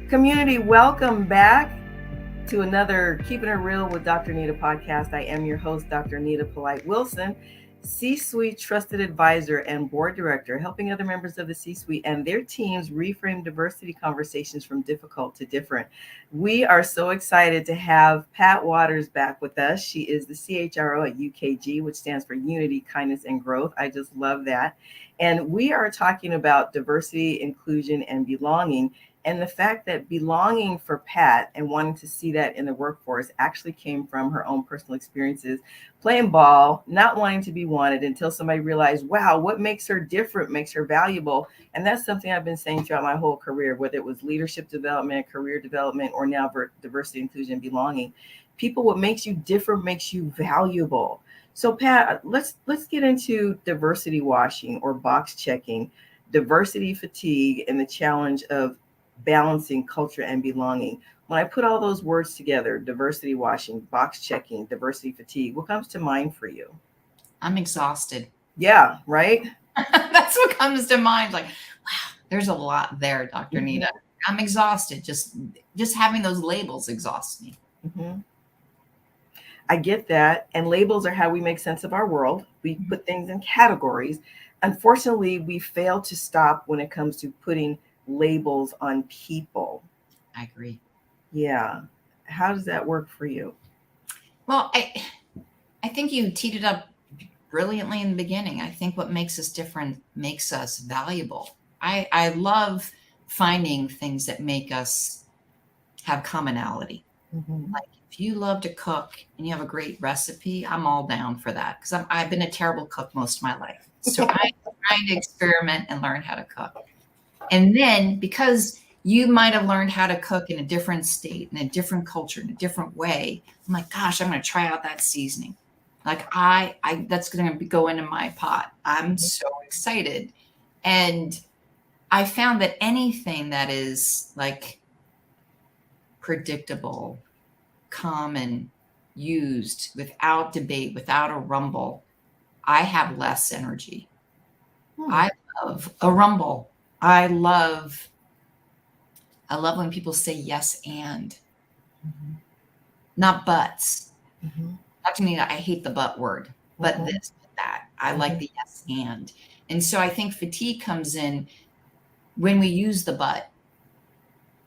Community, welcome back to another Keeping It Real with Dr. Anita podcast. I am your host, Dr. Anita Polite Wilson, C-Suite Trusted Advisor and Board Director, helping other members of the C-Suite and their teams reframe diversity conversations from difficult to different. We are so excited to have Pat Wadors back with us. She is the CHRO at UKG, which stands for Unity, Kindness, and Growth. I just love that. And we are talking about diversity, inclusion, and belonging. And the fact that belonging for Pat and wanting to see that in the workforce actually came from her own personal experiences, playing ball, not wanting to be wanted until somebody realized, wow, what makes her different, makes her valuable. And that's something I've been saying throughout my whole career, whether it was leadership development, career development, or now diversity, inclusion, and belonging. People, what makes you different makes you valuable. So Pat, let's get into diversity washing or box checking, diversity fatigue, and the challenge of balancing culture and belonging. When I put all those words together, diversity washing, box checking, diversity fatigue, what comes to mind for you? I'm exhausted. Yeah, right? That's what comes to mind. Like, wow, there's a lot there, Dr. Mm-hmm. Anita. I'm exhausted. Just having those labels exhausts me. Mm-hmm. I get that. And labels are how we make sense of our world. We put things in categories. Unfortunately, we fail to stop when it comes to putting labels on people. I agree. Yeah. How does that work for you? Well, I think you teed it up brilliantly in the beginning. I think what makes us different makes us valuable. I love finding things that make us have commonality. Mm-hmm. Like if you love to cook and you have a great recipe, I'm all down for that because I've been a terrible cook most of my life. So I'm trying to experiment and learn how to cook. And then because you might have learned how to cook in a different state, in a different culture, in a different way, I'm like, gosh, I'm going to try out that seasoning. Like I that's going to go into my pot. I'm so excited. And I found that anything that is like predictable, common, used without debate, without a rumble, I have less energy. I love a rumble. I love when people say yes and, not buts. Dr. Nina, I hate the but word, but this, but that. I like the yes and. And so I think fatigue comes in when we use the but.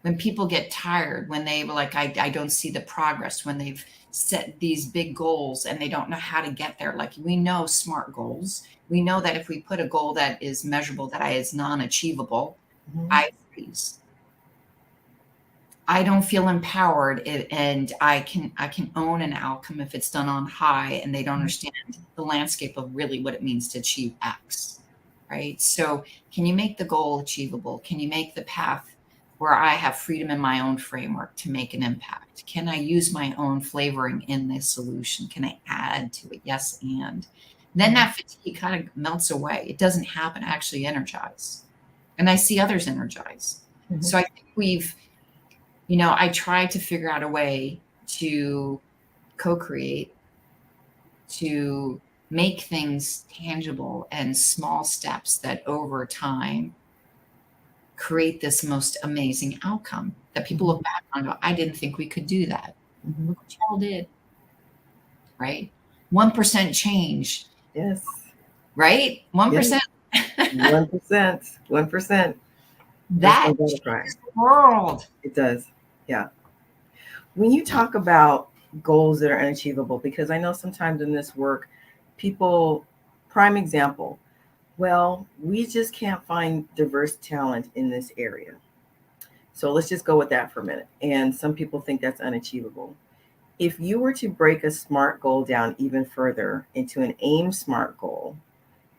When people get tired, when they were like, I don't see the progress, when they've set these big goals and they don't know how to get there. Like we know SMART goals. We know that if we put a goal that is measurable, that is non-achievable, I freeze. I don't feel empowered and I can own an outcome if it's done on high and they don't understand the landscape of really what it means to achieve X, right? So can you make the goal achievable? Can you make the path where I have freedom in my own framework to make an impact? Can I use my own flavoring in this solution? Can I add to it? Yes, and then that fatigue kind of melts away. It doesn't happen. I actually energize. And I see others energize. So I think I try to figure out a way to co-create, to make things tangible and small steps that over time create this most amazing outcome that people look back on and go, I didn't think we could do that. Look what y'all did, right? 1% change. Yes. Right? 1%. 1%. 1%. That changes the world. It does. Yeah. When you talk about goals that are unachievable, because I know sometimes in this work, people, prime example, well, we just can't find diverse talent in this area. So let's just go with that for a minute. And some people think that's unachievable. If you were to break a SMART goal down even further into an AIM SMART goal,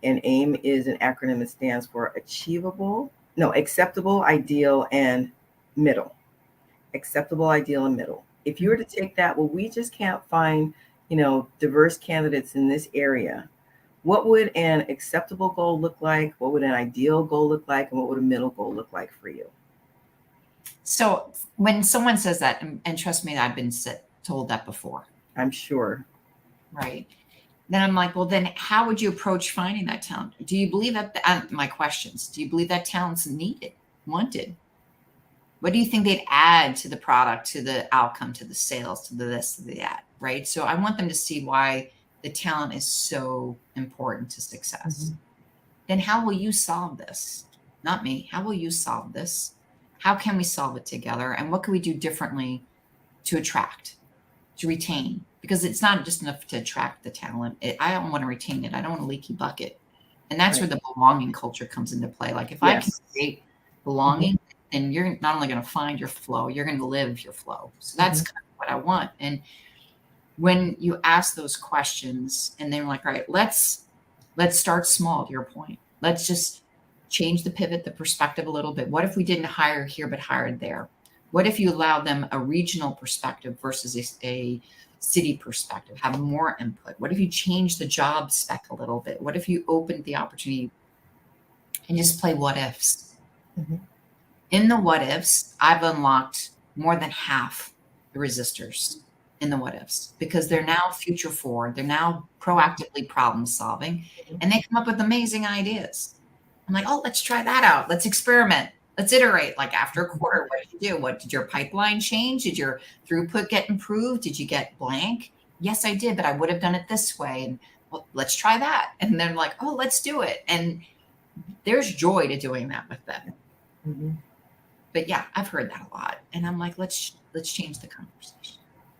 and AIM is an acronym that stands for acceptable, ideal, and middle. Acceptable, ideal, and middle. If you were to take that, well, we just can't find, diverse candidates in this area. What would an acceptable goal look like? What would an ideal goal look like? And what would a middle goal look like for you? So when someone says that, and trust me, I've been told that before. I'm sure. Right. Then I'm like, well, then how would you approach finding that talent? Do you believe that, my questions, do you believe that talent's needed, wanted? What do you think they'd add to the product, to the outcome, to the sales, to the this, to the that, right? So I want them to see why the talent is so important to success. Then how will you solve this? Not me. How will you solve this? How can we solve it together? And what can we do differently to attract, to retain? Because it's not just enough to attract the talent. I don't want to retain it. I don't want a leaky bucket. And that's where the belonging culture comes into play. Like if I can create belonging, then you're not only going to find your flow, you're going to live your flow. So that's kind of what I want. And when you ask those questions and they're like, all right, let's start small, to your point. Let's just change the pivot, the perspective a little bit. What if we didn't hire here, but hired there? What if you allowed them a regional perspective versus a city perspective, have more input? What if you change the job spec a little bit? What if you opened the opportunity and just play what ifs? In the what ifs, I've unlocked more than half the resistors in the what ifs, because they're now future forward. They're now proactively problem solving, and they come up with amazing ideas. I'm like, oh, let's try that out. Let's experiment. Let's iterate. Like after a quarter, what did you do? What did your pipeline change? Did your throughput get improved? Did you get blank? Yes, I did, but I would have done it this way. And well, let's try that. And they're like, oh, let's do it. And there's joy to doing that with them. But yeah, I've heard that a lot. And I'm like, let's change the conversation.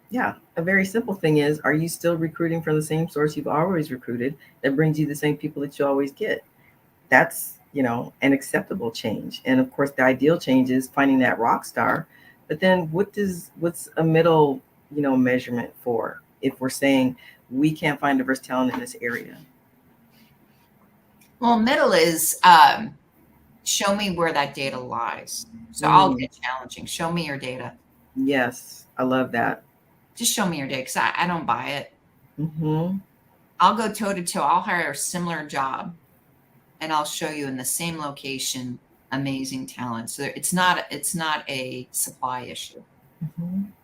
Yeah. A very simple thing is, are you still recruiting from the same source you've always recruited that brings you the same people that you always get? That's, an acceptable change. And of course, the ideal change is finding that rock star. But then what's a middle, measurement for if we're saying we can't find diverse talent in this area? Well, middle is show me where that data lies. So I'll get challenging. Show me your data. Yes, I love that. Just show me your data, because I don't buy it. I'll go toe to toe. I'll hire a similar job, and I'll show you in the same location amazing talent. So it's not a supply issue.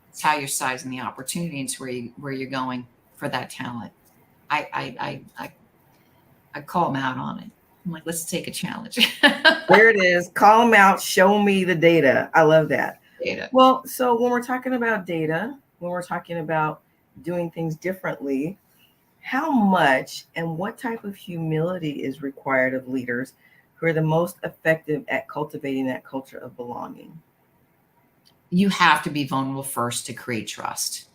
It's how you're sizing the opportunity. It's where you're going for that talent. I call them out on it. I'm like, let's take a challenge. There it is. Call them out. Show me the data. I love that. Data. Well, so when we're talking about data, when we're talking about doing things differently, how much and what type of humility is required of leaders who are the most effective at cultivating that culture of belonging? You have to be vulnerable first to create trust.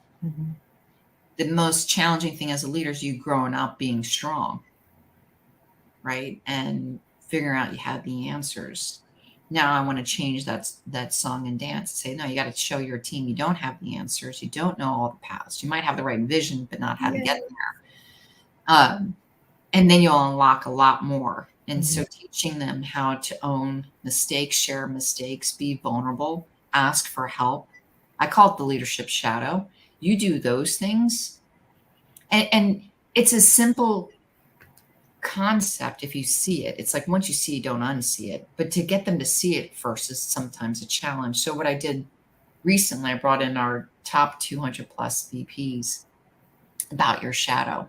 The most challenging thing as a leader is you growing up being strong, right? And figuring out you have the answers. Now I want to change that song and dance and say, no, you got to show your team you don't have the answers. You don't know all the paths. You might have the right vision, but not how to get there. And then you'll unlock a lot more. And so teaching them how to own mistakes, share mistakes, be vulnerable, ask for help. I call it the leadership shadow. You do those things. And it's a simple concept if you see it. It's like once you see it, don't unsee it. But to get them to see it first is sometimes a challenge. So what I did recently, I brought in our top 200 plus VPs about your shadow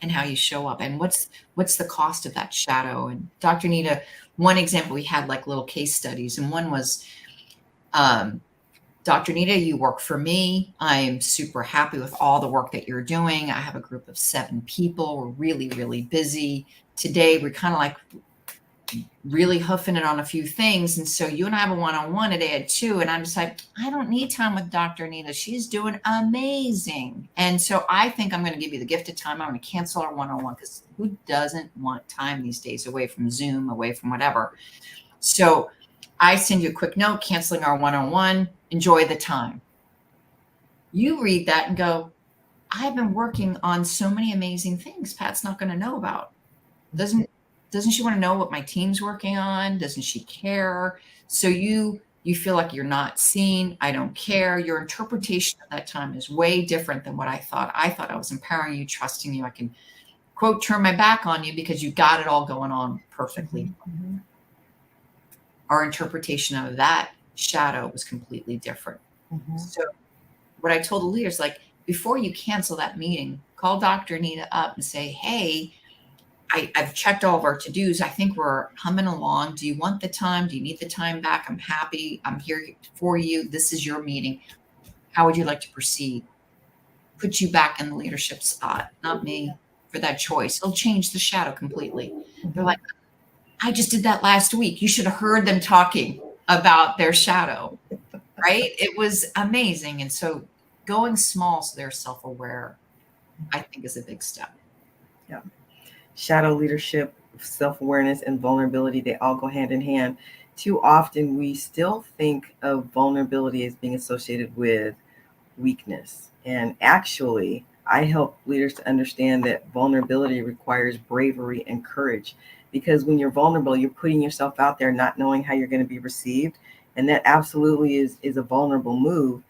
and how you show up and what's the cost of that shadow. And Dr. Anita, one example, we had like little case studies, and one was Dr. Anita, you work for me. I'm super happy with all the work that you're doing. I have a group of 7 people. We're really, really busy. Today, we're kind of like really hoofing it on a few things. And so you and I have a one-on-one today at 2. And I'm just like, I don't need time with Dr. Anita. She's doing amazing. And so I think I'm going to give you the gift of time. I'm going to cancel our one-on-one, because who doesn't want time these days away from Zoom, away from whatever? So I send you a quick note canceling our one-on-one. Enjoy the time. You read that and go, I've been working on so many amazing things Pat's not going to know about. Doesn't she want to know what my team's working on? Doesn't she care? So you feel like you're not seen. I don't care. Your interpretation of that time is way different than what I thought. I thought I was empowering you, trusting you. I can, quote, turn my back on you because you got it all going on perfectly. Our interpretation of that shadow was completely different. So what I told the leaders, like, before you cancel that meeting, call Dr. Anita up and say, hey, I've checked all of our to-dos. I think we're humming along. Do you want the time? Do you need the time back? I'm happy. I'm here for you. This is your meeting. How would you like to proceed? Put you back in the leadership spot, not me, for that choice. It'll change the shadow completely. They're like, I just did that last week. You should have heard them talking about their shadow, right? It was amazing. And so going small so they're self-aware, I think is a big step. Yeah. Shadow leadership, self-awareness, and vulnerability, they all go hand in hand. Too often we still think of vulnerability as being associated with weakness. And actually, I help leaders to understand that vulnerability requires bravery and courage. Because when you're vulnerable, you're putting yourself out there, not knowing how you're going to be received. And that absolutely is a vulnerable move.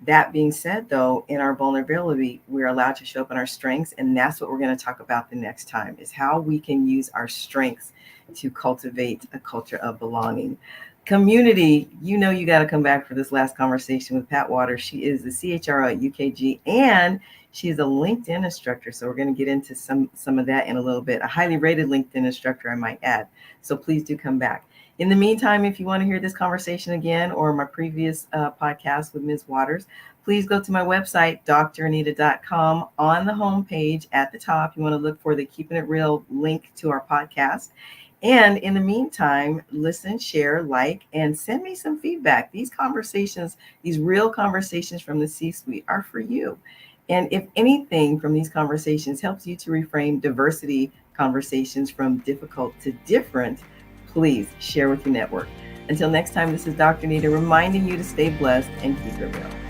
That being said, though, in our vulnerability, we're allowed to show up in our strengths. And that's what we're going to talk about the next time, is how we can use our strengths to cultivate a culture of belonging. Community, you know, you got to come back for this last conversation with Pat Wadors. She is the CHRO at UKG, and she's a LinkedIn instructor. So we're going to get into some of that in a little bit. A highly rated LinkedIn instructor, I might add. So please do come back. In the meantime, if you want to hear this conversation again or my previous podcast with Ms. Wadors, please go to my website, dranita.com. On the homepage at the top, you want to look for the Keeping It Real link to our podcast. And in the meantime, listen, share, like, and send me some feedback. These conversations, these real conversations from the C-suite are for you. And if anything from these conversations helps you to reframe diversity conversations from difficult to different, please share with your network. Until next time, this is Dr. Anita reminding you to stay blessed and keep it real.